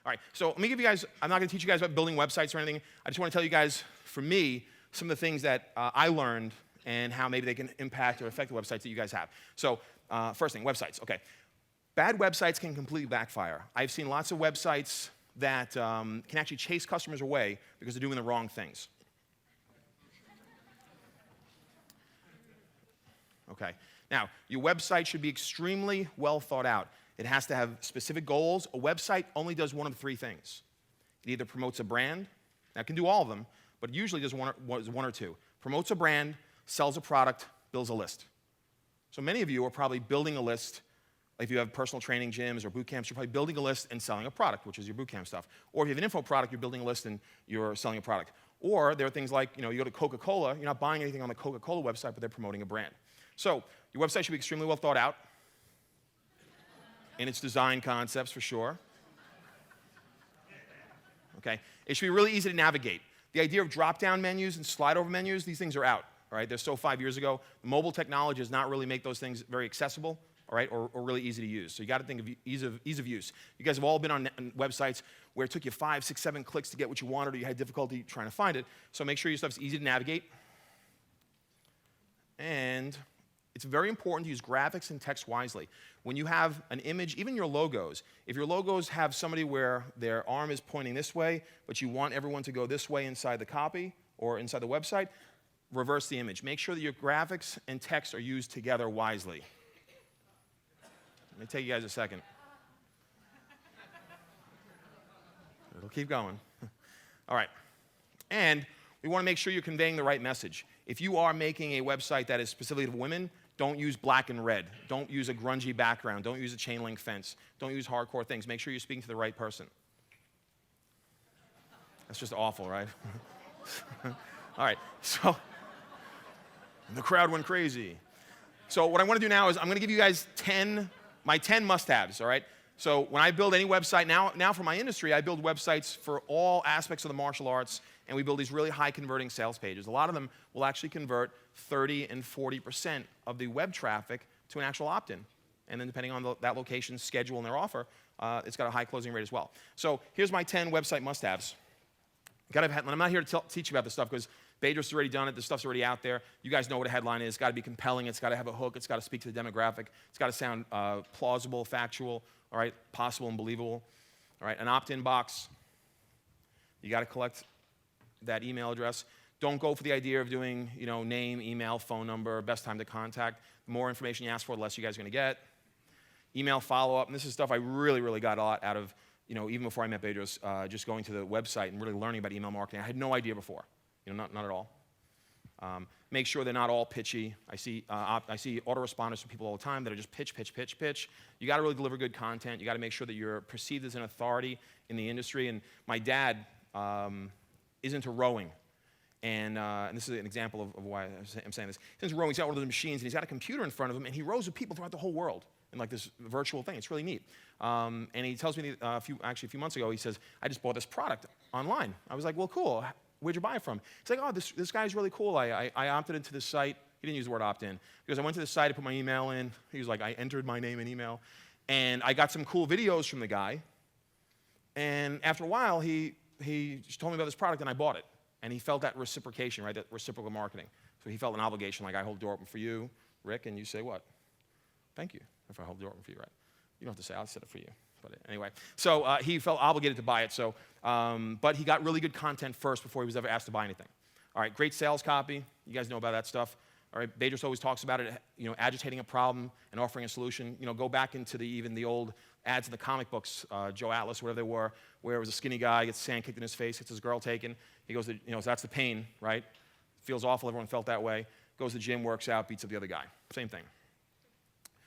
All right, so let me give you guys, I'm not going to teach you guys about building websites or anything. I just want to tell you guys, for me, some of the things that I learned and how maybe they can impact or affect the websites that you guys have. So first thing, websites. Okay, bad websites can completely backfire. I've seen lots of websites that can actually chase customers away because they're doing the wrong things. Okay, now your website should be extremely well thought out. It has to have specific goals. A website only does one of three things. It either promotes a brand, now it can do all of them, but usually does one or two. Promotes a brand, sells a product, builds a list. So many of you are probably building a list. If you have personal training gyms or boot camps, you're probably building a list and selling a product, which is your boot camp stuff. Or if you have an info product, you're building a list and you're selling a product. Or there are things like, you go to Coca-Cola, you're not buying anything on the Coca-Cola website, but they're promoting a brand. So your website should be extremely well thought out in its design concepts, for sure. Okay, it should be really easy to navigate. The idea of drop-down menus and slide-over menus, these things are out. All right, they're so 5 years ago. Mobile technology does not really make those things very accessible, all right, or really easy to use. So you got to think of ease of use. You guys have all been on websites where it took you 5, 6, 7 clicks to get what you wanted, or you had difficulty trying to find it. So make sure your stuff's easy to navigate. And it's very important to use graphics and text wisely. When you have an image, even your logos, if your logos have somebody where their arm is pointing this way, but you want everyone to go this way inside the copy or inside the website, reverse the image. Make sure that your graphics and text are used together wisely. Let me take you guys a second. It'll keep going. All right. And we want to make sure you're conveying the right message. If you are making a website that is specifically for women, don't use black and red. Don't use a grungy background. Don't use a chain link fence. Don't use hardcore things. Make sure you're speaking to the right person. That's just awful, right? All right, so the crowd went crazy. So what I want to do now is I'm going to give you guys my 10 must-haves, all right? So when I build any website, now for my industry, I build websites for all aspects of the martial arts, and we build these really high-converting sales pages. A lot of them will actually convert 30 and 40% of the web traffic to an actual opt-in. And then depending on that location's schedule and their offer, it's got a high closing rate as well. So here's my 10 website must-haves. And I'm not here to teach you about this stuff because Bedros has already done it. This stuff's already out there. You guys know what a headline is. It's got to be compelling. It's got to have a hook. It's got to speak to the demographic. It's got to sound plausible, factual, all right, possible and believable. All right, an opt-in box. You got to collect that email address. Don't go for the idea of doing, name, email, phone number, best time to contact. The more information you ask for, the less you guys are going to get. Email follow-up, and this is stuff I really, really got a lot out of, even before I met Bedros, just going to the website and really learning about email marketing. I had no idea before, not at all. Make sure they're not all pitchy. I see autoresponders from people all the time that are just pitch, pitch, pitch, pitch. You got to really deliver good content. You got to make sure that you're perceived as an authority in the industry. And my dad is into rowing. And this is an example of why I'm saying this. He's into rowing. He's got one of those machines, and he's got a computer in front of him, and he rows with people throughout the whole world in like this virtual thing. It's really neat. And he tells me a few months ago, he says, I just bought this product online. I was like, well, cool. Where'd you buy it from? He's like, oh, this guy's really cool. I opted into this site. He didn't use the word opt-in. Because I went to the site, I put my email in. He was like, I entered my name and email. And I got some cool videos from the guy. And after a while, he just told me about this product, and I bought it. And he felt that reciprocation, right, that reciprocal marketing. So he felt an obligation, like I hold the door open for you, Rick, and you say what? Thank you, if I hold the door open for you, right? You don't have to say, I'll set it for you. But anyway, so he felt obligated to buy it. So, but he got really good content first before he was ever asked to buy anything. All right, great sales copy. You guys know about that stuff. All right, Bedros always talks about it, agitating a problem and offering a solution. Go back into even the old ads in the comic books, Joe Atlas, whatever they were, where it was a skinny guy, gets sand kicked in his face, gets his girl taken. He goes, so that's the pain, right? Feels awful, everyone felt that way. Goes to the gym, works out, beats up the other guy. Same thing.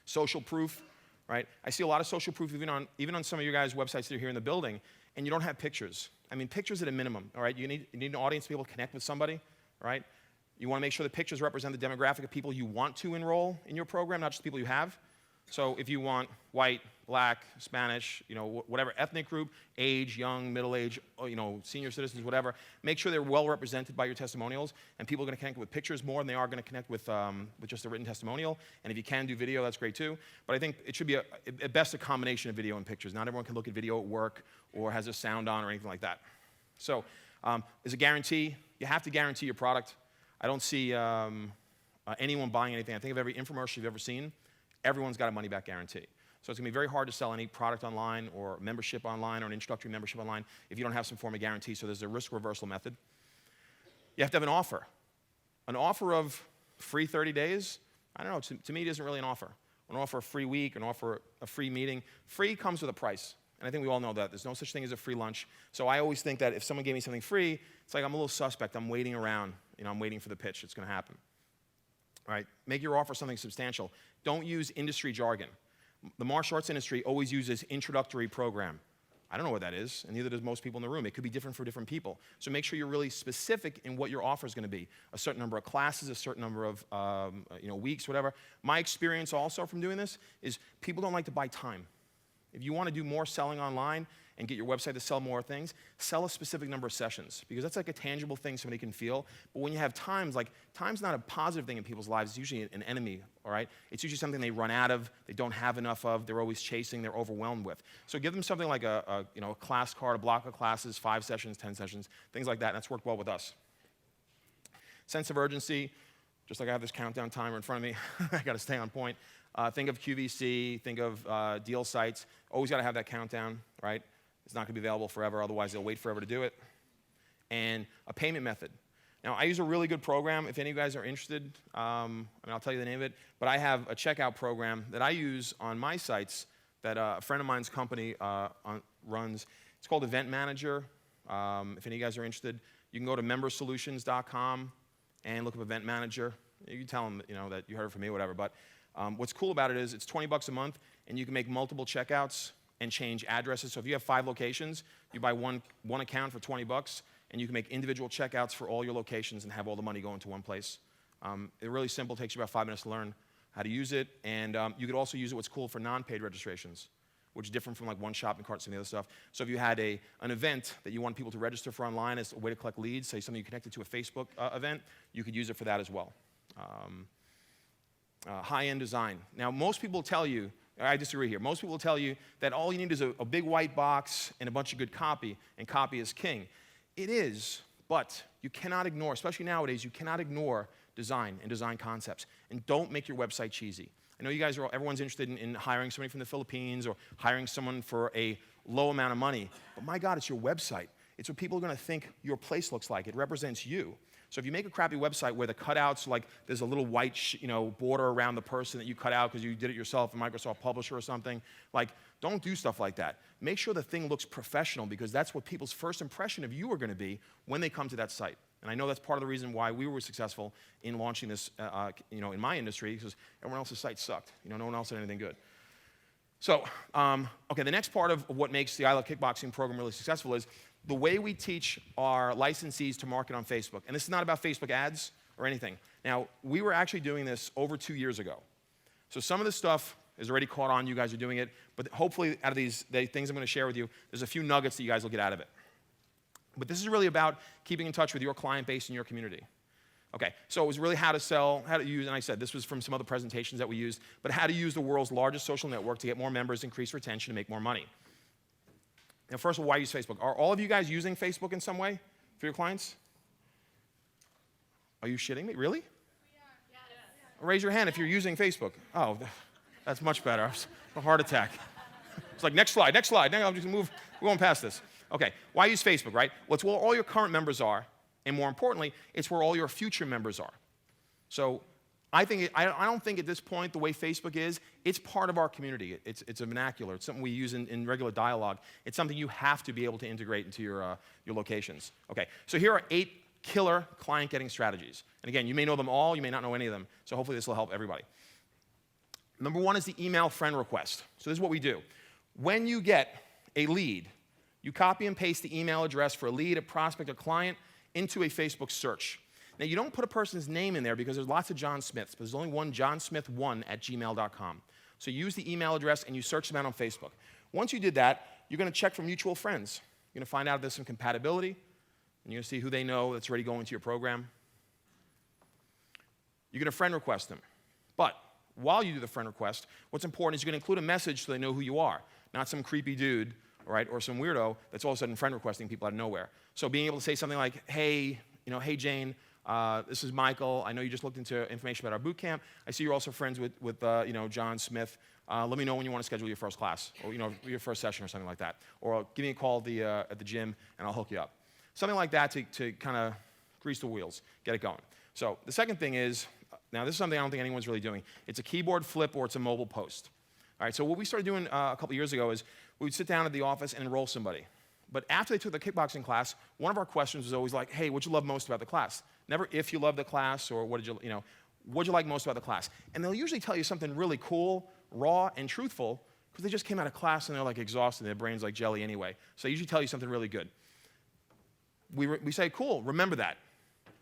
Social proof, right? I see a lot of social proof even on some of your guys' websites that are here in the building, and you don't have pictures. I mean, pictures at a minimum, all right? You need an audience to be able to connect with somebody, right? You want to make sure the pictures represent the demographic of people you want to enroll in your program, not just people you have. So if you want white, black, Spanish, whatever ethnic group, age, young, middle age, senior citizens, whatever. Make sure they're well represented by your testimonials, and people are going to connect with pictures more than they are going to connect with just a written testimonial. And if you can do video, that's great too. But I think it should be at best a combination of video and pictures. Not everyone can look at video at work or has a sound on or anything like that. So as a guarantee, you have to guarantee your product. I don't see anyone buying anything. I think of every infomercial you've ever seen, everyone's got a money-back guarantee. So it's going to be very hard to sell any product online or membership online or an introductory membership online if you don't have some form of guarantee. So there's a risk reversal method. You have to have an offer. An offer of free 30 days, I don't know, to me it isn't really an offer. An offer a free week, an offer a free meeting. Free comes with a price. And I think we all know that. There's no such thing as a free lunch. So I always think that if someone gave me something free, it's like I'm a little suspect. I'm waiting around. I'm waiting for the pitch. It's going to happen. All right? Make your offer something substantial. Don't use industry jargon. The martial arts industry always uses introductory program. I don't know what that is, and neither does most people in the room. It could be different for different people. So make sure you're really specific in what your offer is going to be. A certain number of classes, a certain number of weeks, whatever. My experience also from doing this is people don't like to buy time. If you want to do more selling online and get your website to sell more things, sell a specific number of sessions, because that's like a tangible thing somebody can feel. But when you have times not a positive thing in people's lives. It's usually an enemy, all right? It's usually something they run out of, they don't have enough of, they're always chasing, they're overwhelmed with. So give them something like a class card, a block of classes, 5 sessions, 10 sessions, things like that, and that's worked well with us. Sense of urgency, just like I have this countdown timer in front of me, I got to stay on point. Think of QVC, think of deal sites. Always got to have that countdown, right? It's not going to be available forever, otherwise they'll wait forever to do it. And a payment method. Now, I use a really good program. If any of you guys are interested, I'll tell you the name of it. But I have a checkout program that I use on my sites that a friend of mine's company runs. It's called Event Manager. If any of you guys are interested, you can go to membersolutions.com and look up Event Manager. You can tell them that you heard it from me, whatever. But what's cool about it is it's $20 a month, and you can make multiple checkouts and change addresses. So if you have 5 locations, you buy one account for $20, and you can make individual checkouts for all your locations and have all the money go into one place. It's really simple. It takes you about 5 minutes to learn how to use it. And you could also use it, what's cool, for non-paid registrations, which is different from like one shopping cart and some of the other stuff. So if you had an event that you want people to register for online as a way to collect leads, say something you connected to a Facebook event, you could use it for that as well. High-end design. Now, most people tell you, I disagree here, most people will tell you that all you need is a big white box and a bunch of good copy, and copy is king. It is, but you cannot ignore, especially nowadays, you cannot ignore design and design concepts. And don't make your website cheesy. I know you guys everyone's interested in hiring somebody from the Philippines or hiring someone for a low amount of money, but my God, it's your website. It's what people are going to think your place looks like. It represents you. So if you make a crappy website where the cutouts, like there's a little white border around the person that you cut out because you did it yourself, a Microsoft Publisher or something, like don't do stuff like that. Make sure the thing looks professional, because that's what people's first impression of you are going to be when they come to that site. And I know that's part of the reason why we were successful in launching this in my industry, because everyone else's site sucked. No one else did anything good. So, okay, the next part of what makes the I Love Kickboxing program really successful is the way we teach our licensees to market on Facebook. And this is not about Facebook ads or anything. Now, we were actually doing this over 2 years ago. So some of this stuff is already caught on. You guys are doing it. But hopefully, out of these things I'm going to share with you, there's a few nuggets that you guys will get out of it. But this is really about keeping in touch with your client base and your community. Okay, so it was really how to sell, how to use, and I said this was from some other presentations that we used, but how to use the world's largest social network to get more members, increase retention, and make more money. Now, first of all, why use Facebook? Are all of you guys using Facebook in some way for your clients? Are you shitting me? Really? Yeah. Raise your hand if you're using Facebook. Oh, that's much better. A heart attack. It's like, next slide. Now I'm just move. We're going past this. Okay, why use Facebook, right? Well, it's where all your current members are, and more importantly, it's where all your future members are. So I don't think at this point, the way Facebook is, it's part of our community. It's a vernacular. It's something we use in regular dialogue. It's something you have to be able to integrate into your locations. Okay, so here are 8 killer client-getting strategies. And again, you may know them all. You may not know any of them. So hopefully this will help everybody. Number 1 is the email friend request. So this is what we do. When you get a lead, you copy and paste the email address for a lead, a prospect, a client into a Facebook search. Now, you don't put a person's name in there because there's lots of John Smiths, but there's only one John Smith1 at gmail.com. So you use the email address and you search them out on Facebook. Once you did that, you're going to check for mutual friends. You're going to find out if there's some compatibility, and you're going to see who they know that's already going to your program. You're going to friend request them. But while you do the friend request, what's important is you're going to include a message so they know who you are, not some creepy dude, right, or some weirdo that's all of a sudden friend requesting people out of nowhere. So being able to say something like, hey, hey Jane, this is Michael. I know you just looked into information about our boot camp. I see you're also friends with John Smith. Let me know when you want to schedule your first class, or your first session or something like that. Or give me a call at the gym and I'll hook you up. Something like that to kind of grease the wheels, get it going. So the second thing is, now this is something I don't think anyone's really doing. It's a keyboard flip or it's a mobile post. All right, so what we started doing a couple years ago is we would sit down at the office and enroll somebody. But after they took the kickboxing class, one of our questions was always like, hey, what'd you love most about the class? Never if you loved the class or what'd you like most about the class? And they'll usually tell you something really cool, raw, and truthful, because they just came out of class and they're like exhausted, their brain's like jelly anyway. So they usually tell you something really good. We say, cool, remember that.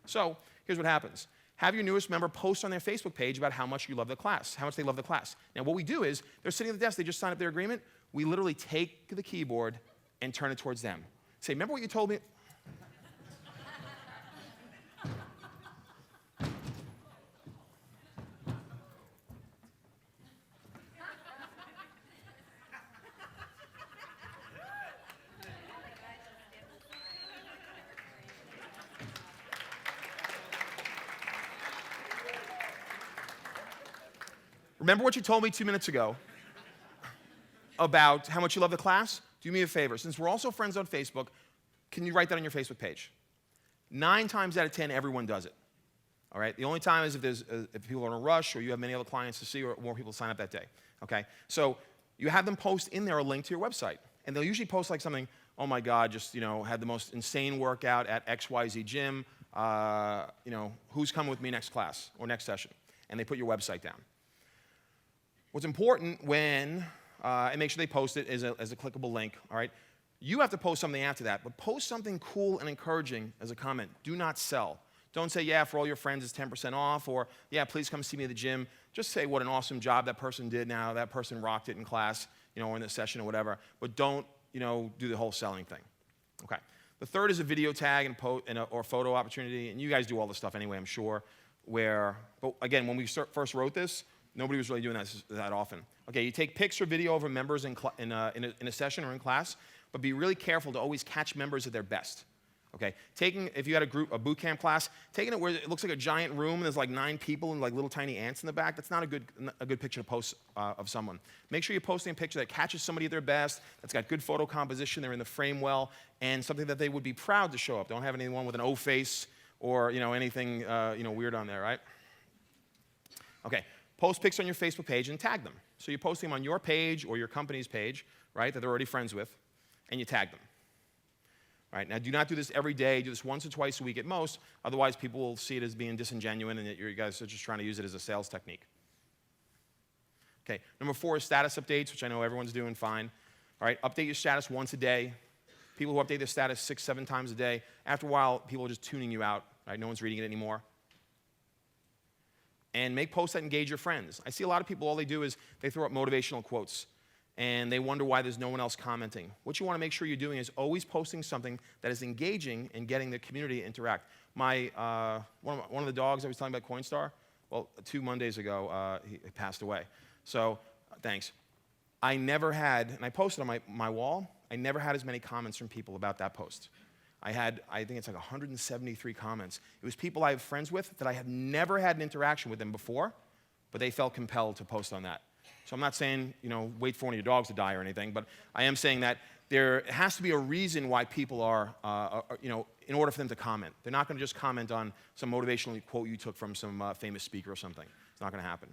So here's what happens. Have your newest member post on their Facebook page about how much you love the class, how much they love the class. Now what we do is, they're sitting at the desk, they just signed up their agreement, we literally take the keyboard and turn it towards them. Say, remember what you told me? Remember what you told me 2 minutes ago about how much you love the class? Do me a favor. Since we're also friends on Facebook, can you write that on your Facebook page? 9 times out of 10, everyone does it. All right? The only time is if people are in a rush or you have many other clients to see or more people sign up that day. Okay? So you have them post in there a link to your website. And they'll usually post like something, oh my God, just, had the most insane workout at XYZ gym. Who's coming with me next class or next session? And they put your website down. What's important and make sure they post it as a clickable link, all right? You have to post something after that, but post something cool and encouraging as a comment. Do not sell. Don't say, yeah, for all your friends it's 10% off, or yeah, please come see me at the gym. Just say what an awesome job that person did now, that person rocked it in class, or in the session or whatever, but don't, do the whole selling thing. Okay. The third is a video tag or photo opportunity, and you guys do all this stuff anyway, I'm sure, but again, when we first wrote this, nobody was really doing that often. Okay, you take pics or video of members in a session or in class, but be really careful to always catch members at their best. Okay, if you had a boot camp class, taking it where it looks like a giant room and there's like 9 people and like little tiny ants in the back, that's not a good picture to post of someone. Make sure you're posting a picture that catches somebody at their best, that's got good photo composition, they're in the frame well, and something that they would be proud to show up. Don't have anyone with an O face or anything weird on there, right? Okay. Post pics on your Facebook page and tag them. So you're posting them on your page or your company's page, right, that they're already friends with, and you tag them. All right, now do not do this every day. Do this once or twice a week at most. Otherwise, people will see it as being disingenuous and that you guys are just trying to use it as a sales technique. Okay, number 4 is status updates, which I know everyone's doing fine. All right, update your status once a day. People who update their status 6, 7 times a day, after a while, people are just tuning you out. Right? No one's reading it anymore. And make posts that engage your friends. I see a lot of people, all they do is they throw up motivational quotes, and they wonder why there's no one else commenting. What you want to make sure you're doing is always posting something that is engaging and getting the community to interact. One of the dogs I was telling about Coinstar, well, 2 Mondays ago, he passed away. So, thanks. I never had, and I posted on my wall, I never had as many comments from people about that post. I think it's like 173 comments. It was people I have friends with that I have never had an interaction with them before, but they felt compelled to post on that. So I'm not saying, wait for one of your dogs to die or anything, but I am saying that there has to be a reason why people are, in order for them to comment. They're not going to just comment on some motivational quote you took from some famous speaker or something. It's not going to happen,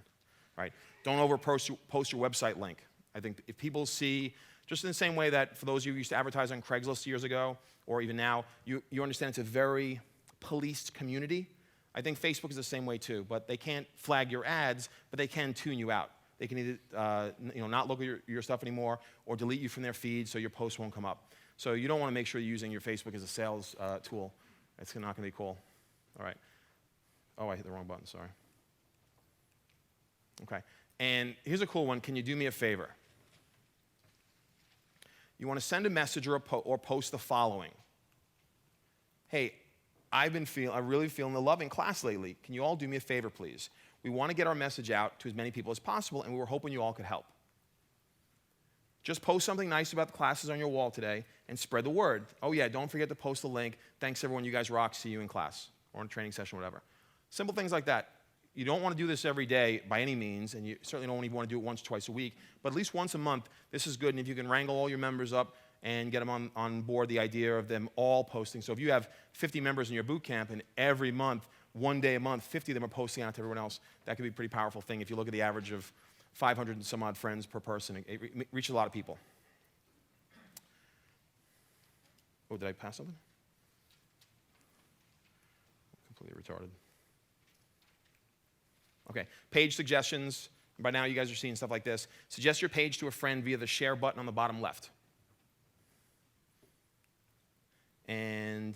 right? Don't post your website link. I think if people see, just in the same way that for those of you who used to advertise on Craigslist years ago, or even now, you understand it's a very policed community. I think Facebook is the same way too, but they can't flag your ads, but they can tune you out. They can either not look at your stuff anymore or delete you from their feed so your posts won't come up. So you don't want to make sure you're using your Facebook as a sales tool. It's not going to be cool. All right. Oh, I hit the wrong button, sorry. Okay. And here's a cool one. Can you do me a favor? You want to send a message or post the following. Hey, I really feeling the love in class lately. Can you all do me a favor, please? We want to get our message out to as many people as possible, and we were hoping you all could help. Just post something nice about the classes on your wall today and spread the word. Oh yeah, don't forget to post the link. Thanks everyone, you guys rock. See you in class or in a training session, whatever. Simple things like that. You don't want to do this every day by any means, and you certainly don't even want to do it once, twice a week, but at least once a month, this is good. And if you can wrangle all your members up and get them on board the idea of them all posting. So if you have 50 members in your boot camp and every month, one day a month, 50 of them are posting out to everyone else, that could be a pretty powerful thing. If you look at the average of 500 and some odd friends per person, it reaches a lot of people. Oh, did I pass something? Completely retarded. Okay, page suggestions. By now you guys are seeing stuff like this. Suggest your page to a friend via the share button on the bottom left. And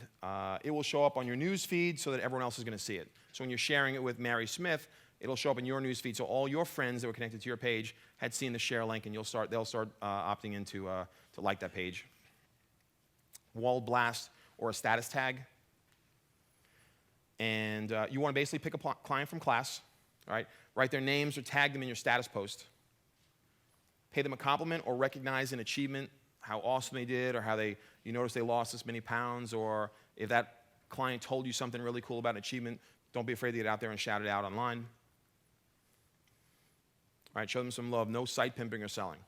it will show up on your news feed so that everyone else is going to see it. So when you're sharing it with Mary Smith, it'll show up in your news feed, so all your friends that were connected to your page had seen the share link, and they'll start opting in to like that page. Wall blast or a status tag. And you want to basically pick a client from class, right? Write their names or tag them in your status post. Pay them a compliment or recognize an achievement, how awesome they did, or how you noticed they lost this many pounds, or if that client told you something really cool about an achievement, don't be afraid to get out there and shout it out online. All right, show them some love. No site pimping or selling.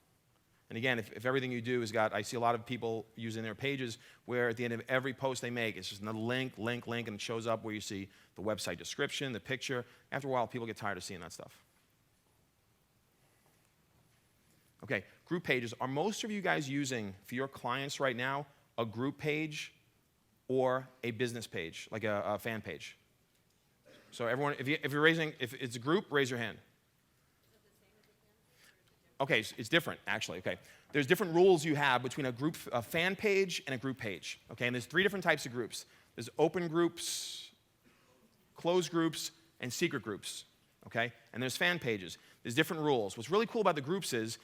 And again, if everything you do has got, I see a lot of people using their pages where at the end of every post they make, it's just another link, and it shows up where you see the website description, the picture. After a while, people get tired of seeing that stuff. Okay, group pages. Are most of you guys using, for your clients right now, a group page or a business page, like a fan page? So everyone, if it's a group, raise your hand. Okay, it's different, actually. Okay, there's different rules you have between a fan page and a group page. Okay, and there's 3 different types of groups. There's open groups, closed groups, and secret groups. Okay, and there's fan pages. There's different rules. What's really cool about the groups is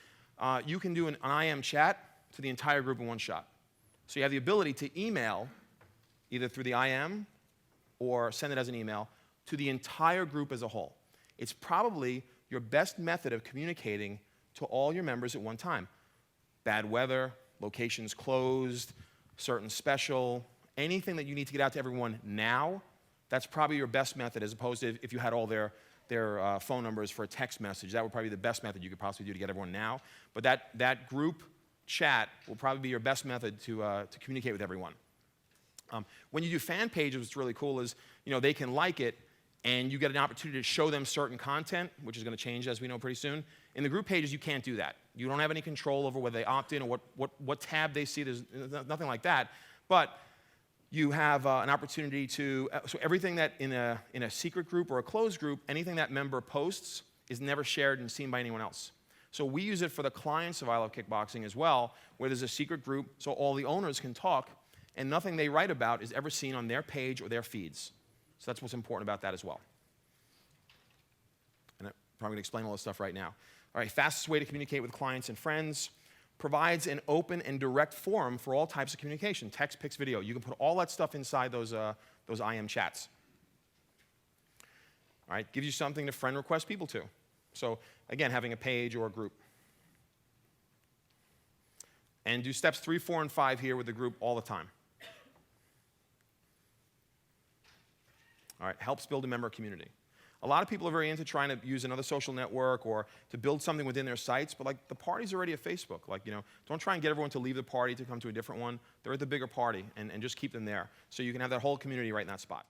you can do an IM chat to the entire group in one shot. So you have the ability to email either through the IM or send it as an email to the entire group as a whole. It's probably your best method of communicating to all your members at one time. Bad weather, locations closed, certain special, anything that you need to get out to everyone now, that's probably your best method, as opposed to if you had all their phone numbers for a text message. That would probably be the best method you could possibly do to get everyone now. But that group chat will probably be your best method to communicate with everyone. When you do fan pages, what's really cool is they can like it, and you get an opportunity to show them certain content, which is going to change, as we know, pretty soon. In the group pages, you can't do that. You don't have any control over whether they opt in or what tab they see. There's nothing like that. But you have an opportunity to, so everything that in a secret group or a closed group, anything that member posts is never shared and seen by anyone else. So we use it for the clients of I Love Kickboxing as well, where there's a secret group so all the owners can talk, and nothing they write about is ever seen on their page or their feeds. So that's what's important about that as well. And I'm probably going to explain all this stuff right now. All right, fastest way to communicate with clients and friends. Provides an open and direct forum for all types of communication, text, pics, video. You can put all that stuff inside those IM chats. All right, gives you something to friend request people to. So again, having a page or a group. And do steps 3, 4, and 5 here with the group all the time. All right, helps build a member community. A lot of people are very into trying to use another social network or to build something within their sites, but like the party's already at Facebook. Like, don't try and get everyone to leave the party to come to a different one. They're at the bigger party, and just keep them there. So you can have that whole community right in that spot.